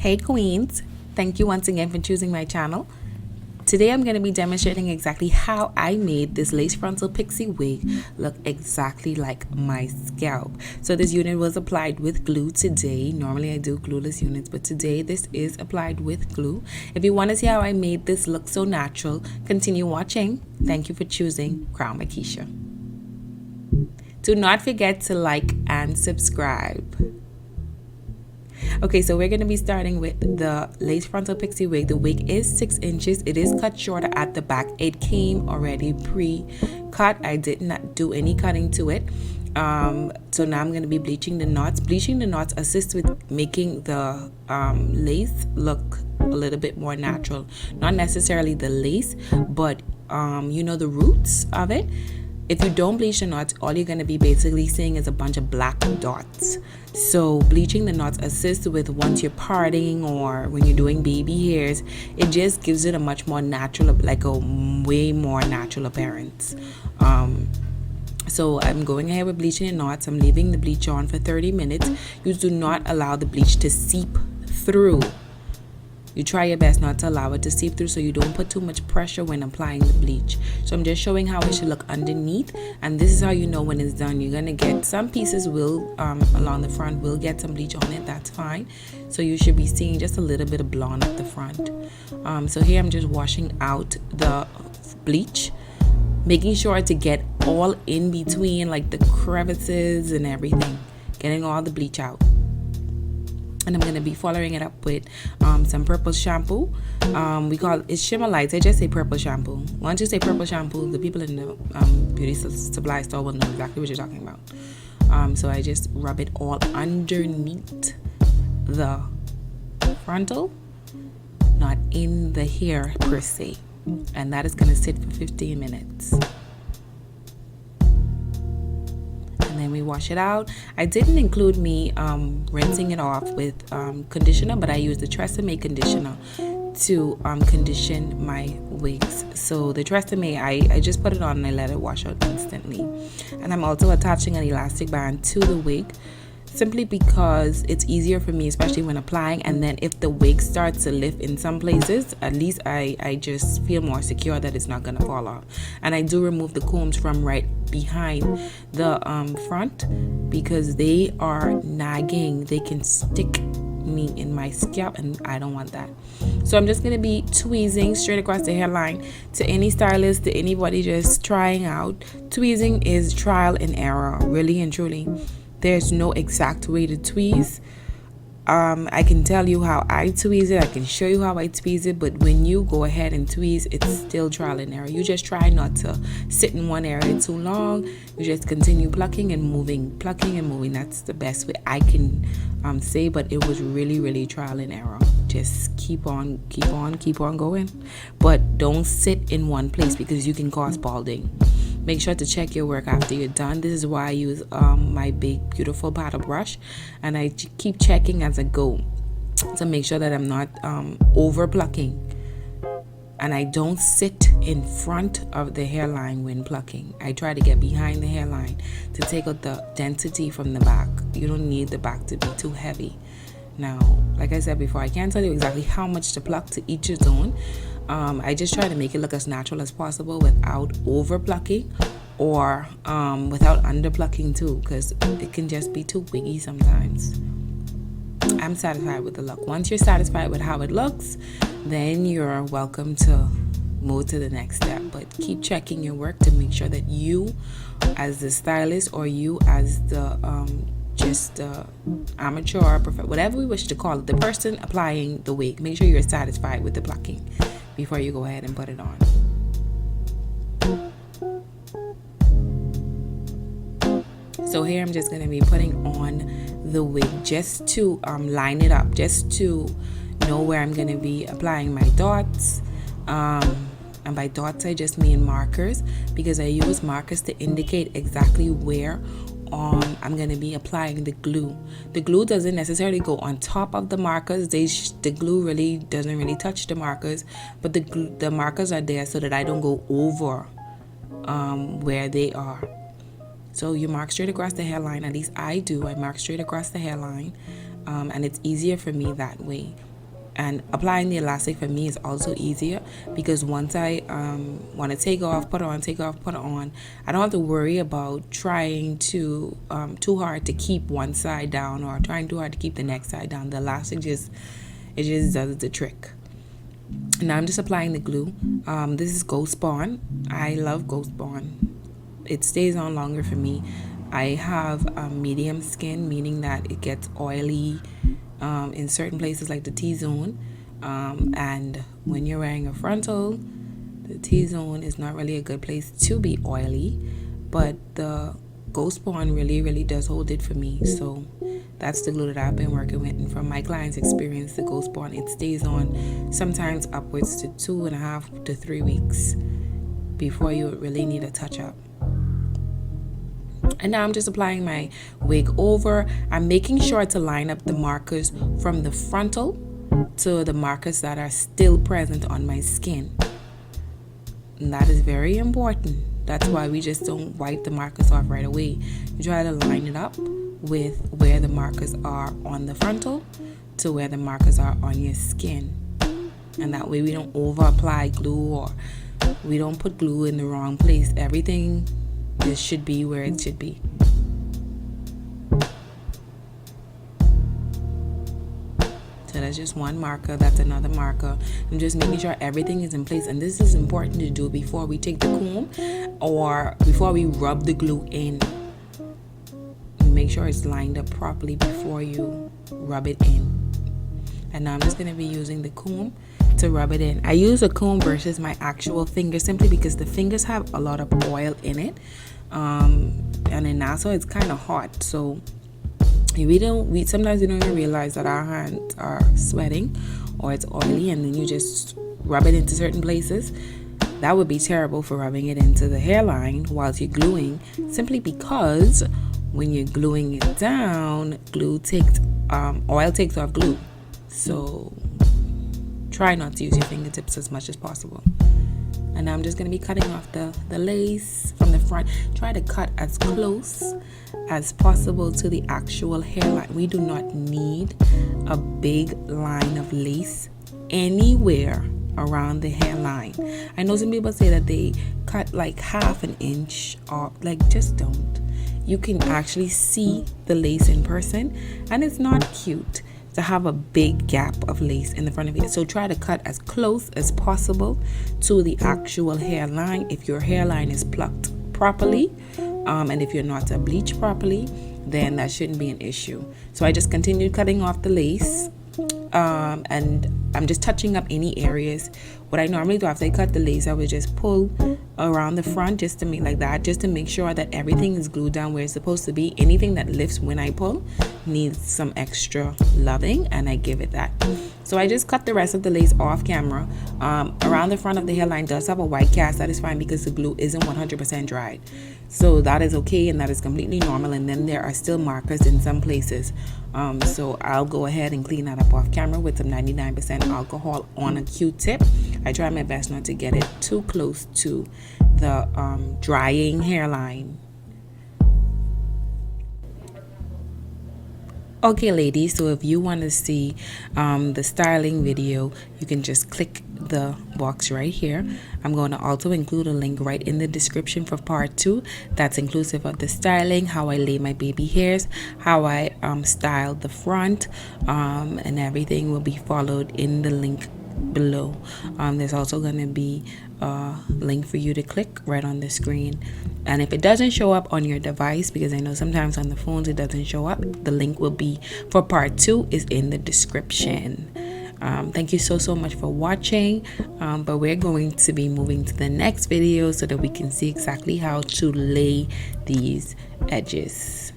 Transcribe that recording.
Hey Queens, thank you once again for choosing my channel. Today I'm going to be demonstrating exactly how I made this lace frontal pixie wig look exactly like my scalp. So this unit was applied with glue today. Normally I do glueless units, but today this is applied with glue. If you want to see how I made this look so natural, continue watching. Thank you for choosing Crown Makisha. Do not forget to like and subscribe. Okay, so we're going to be starting with the lace frontal pixie wig. The wig is 6 inches. It is cut shorter at the back. It came already pre-cut. I did not do any cutting to it. So now I'm going to be bleaching the knots. Bleaching the knots assists with making the lace look a little bit more natural. Not necessarily the lace, but the roots of it. If you don't bleach the knots, all you're going to be basically seeing is a bunch of black dots. So bleaching the knots assists with once you're parting or when you're doing baby hairs, it just gives it a much more natural, like a way more natural appearance. So I'm going ahead with bleaching the knots. I'm leaving the bleach on for 30 minutes. You do not allow the bleach to seep through. You try your best not to allow it to seep through so you don't put too much pressure when applying the bleach. So I'm just showing how it should look underneath, and this is how you know when it's done. You're going to get some pieces will along the front will get some bleach on it. That's fine. So you should be seeing just a little bit of blonde at the front. So here I'm just washing out the bleach, making sure to get all in between, like the crevices and everything, getting all the bleach out. And I'm going to be following it up with some purple shampoo. We call it Shimmer Lights. I just say purple shampoo. Once you say purple shampoo, the people in the beauty supply store will know exactly what you're talking about. So I just rub it all underneath the frontal, not in the hair per se. And that is going to sit for 15 minutes. And then we wash it out. I didn't include me rinsing it off with conditioner, but I used the Tresemme conditioner to condition my wigs. So the Tresemme, I just put it on and I let it wash out instantly. And I'm also attaching an elastic band to the wig, simply because it's easier for me, especially when applying. And then if the wig starts to lift in some places, at least I just feel more secure that it's not going to fall off. And I do remove the combs from right behind the front because they are nagging. They can stick me in my scalp and I don't want that. So I'm just going to be tweezing straight across the hairline. To any stylist, to anybody just trying out, tweezing is trial and error, really and truly. There's no exact way to tweeze. I can tell you how I tweeze it. I can show you how I tweeze it. But when you go ahead and tweeze, it's still trial and error. You just try not to sit in one area too long. You just continue plucking and moving, plucking and moving. That's the best way I can say. But it was really, really trial and error. Just keep on going. But don't sit in one place because you can cause balding. Make sure to check your work after you're done. This is why I use my big, beautiful paddle brush. And I keep checking as I go to make sure that I'm not over plucking. And I don't sit in front of the hairline when plucking. I try to get behind the hairline to take out the density from the back. You don't need the back to be too heavy. Now, like I said before, I can't tell you exactly how much to pluck, to each his own. I just try to make it look as natural as possible without over plucking or without under plucking too, because it can just be too wiggy sometimes. I'm satisfied with the look. Once you're satisfied with how it looks, then you're welcome to move to the next step. But keep checking your work to make sure that you as the stylist or you as the amateur or whatever we wish to call it, the person applying the wig, make sure you're satisfied with the plucking before you go ahead and put it on. So here I'm just going to be putting on the wig just to line it up, just to know where I'm going to be applying my dots. And by dots I just mean markers, because I use markers to indicate exactly where I'm going to be applying the glue. The glue doesn't necessarily go on top of the markers. The glue really doesn't really touch the markers, but the markers are there so that I don't go over where they are. So you mark straight across the hairline. At least I do. I mark straight across the hairline, and it's easier for me that way. And applying the elastic for me is also easier because once I want to take off, put on, take off, put on, I don't have to worry about trying to too hard to keep one side down or trying too hard to keep the next side down. The elastic just does the trick. Now I'm just applying the glue. This is Ghost Bond. I love Ghost Bond. It stays on longer for me. I have medium skin, meaning that it gets oily in certain places like the T-zone, and when you're wearing a frontal, the T-zone is not really a good place to be oily, but the Ghost Bond really does hold it for me. So that's the glue that I've been working with, and from my clients' experience, the Ghost Bond, it stays on sometimes upwards to 2.5 to 3 weeks before you really need a touch-up. And now I'm just applying my wig over. I'm making sure to line up the markers from the frontal to the markers that are still present on my skin. And that is very important. That's why we just don't wipe the markers off right away. You try to line it up with where the markers are on the frontal to where the markers are on your skin. And that way we don't over apply glue or we don't put glue in the wrong place. Everything this should be where it should be. So that's just one marker, that's another marker. I'm just making sure everything is in place, and this is important to do before we take the comb or before we rub the glue in. Make sure it's lined up properly before you rub it in. And now I'm just going to be using the comb to rub it in. I use a comb versus my actual finger simply because the fingers have a lot of oil in it, and in Nassau it's kind of hot, so we sometimes we don't even realize that our hands are sweating or it's oily, and then you just rub it into certain places. That would be terrible for rubbing it into the hairline whilst you're gluing, simply because when you're gluing it down, oil takes off glue. So try not to use your fingertips as much as possible. And I'm just going to be cutting off the lace from the front. Try to cut as close as possible to the actual hairline. We do not need a big line of lace anywhere around the hairline. I know some people say that they cut like half an inch off. Like, just don't. You can actually see the lace in person, and it's not cute to have a big gap of lace in the front of it. So try to cut as close as possible to the actual hairline if your hairline is plucked properly, and if you're not bleached properly, then that shouldn't be an issue. So I just continued cutting off the lace, and I'm just touching up any areas. What I normally do after I cut the lace, I would just pull around the front just to make sure that everything is glued down where it's supposed to be. Anything that lifts when I pull needs some extra loving, and I give it that. So I just cut the rest of the lace off camera. Around the front of the hairline does have a white cast. That is fine because the glue isn't 100% dried. So that is okay, and that is completely normal. And then there are still markers in some places. So I'll go ahead and clean that up off camera with some 99% alcohol on a Q-tip. I try my best not to get it too close to the drying hairline. Okay, ladies, so if you want to see the styling video, you can just click the box right here. I'm going to also include a link right in the description for part 2. That's inclusive of the styling, how I lay my baby hairs, how I styled the front, and everything will be followed in the link below. There's also going to be a link for you to click right on the screen, and if it doesn't show up on your device, because I know sometimes on the phones it doesn't show up, the link will be for part 2 is in the description. Thank you so much for watching, but we're going to be moving to the next video so that we can see exactly how to lay these edges.